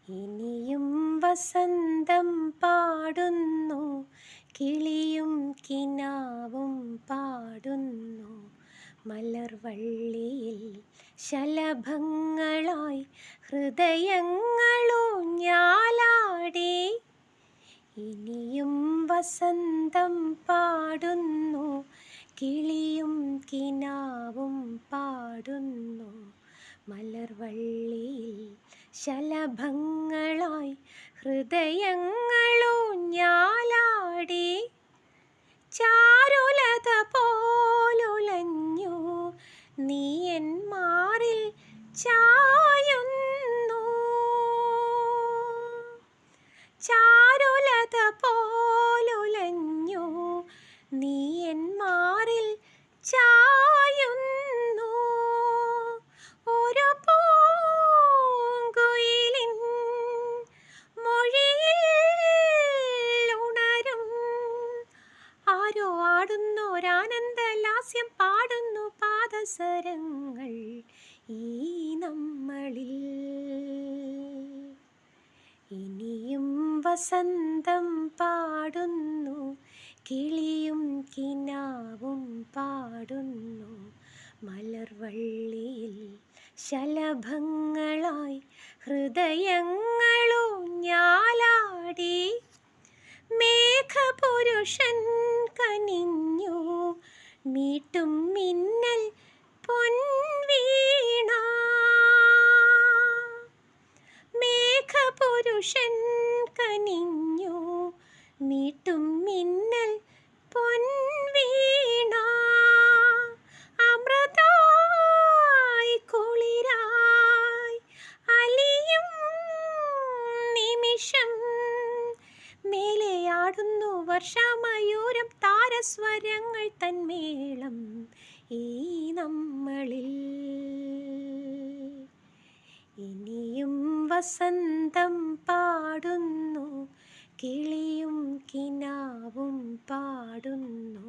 ഇനിയും വസന്തം പാടുന്നു, കിളിയും കിനാവും പാടുന്നു. മലർവള്ളിയിൽ ശലഭങ്ങളായി ഹൃദയങ്ങളൂഞ്ഞാലാടി. ഇനിയും വസന്തം പാടുന്നു, കിളിയും കിനാവും പാടുന്നു. മലർവള്ളിയിൽ ശലഭങ്ങളായി ഹൃദയങ്ങളൂഞ്ഞാലാടി. ചാരുലത പോലുലഞ്ഞു നീ എൻ മാറിൽ ചായുന്നു. ചാരുലത പോലുലഞ്ഞു നീ എൻ മാറിൽ ചായുന്നു. ഒരു പൂങ്കുയിലിൻ മൊഴിയിൽ ഉണരും ആരോ ആടുന്നൊരാനന്ദലാസ്യം പാടുന്നു പാദസരങ്ങൾ ഈ നമ്മളിൽ. ഇനിയും വസന്തം പാടുന്നു, കിളിയും കിനാവും പാടുന്നു. മലർവള്ളിയിൽ ശലഭങ്ങളായി ഹൃദയങ്ങളൂഞ്ഞാലാടി. മേഘപുരുഷൻ കനിഞ്ഞു മീട്ടും മിന്നൽ പൊൻവീണ. മേഘപുരുഷൻ കനിഞ്ഞു മീട്ടും മിന്നൽ പൊൻവീണ. അമൃതായി കുളിരായി അലിയും നിമിഷം മേലെയാടുന്നു വർഷമയൂരം താരസ്വരങ്ങൾ തന്മേളം ഈ നമ്മളിൽ. ഇനിയും വസന്തം പാടുന്നു, കിളിയും കിനാവും പാടുന്നു.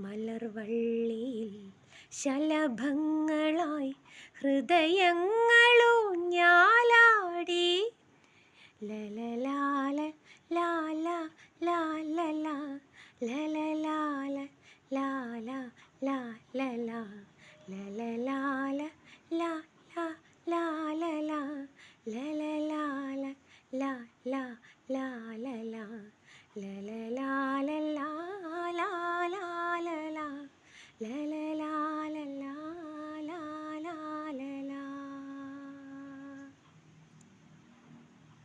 മലർവള്ളിയിൽ ശലഭങ്ങളായി ഹൃദയങ്ങളൂഞ്ഞാലാടി.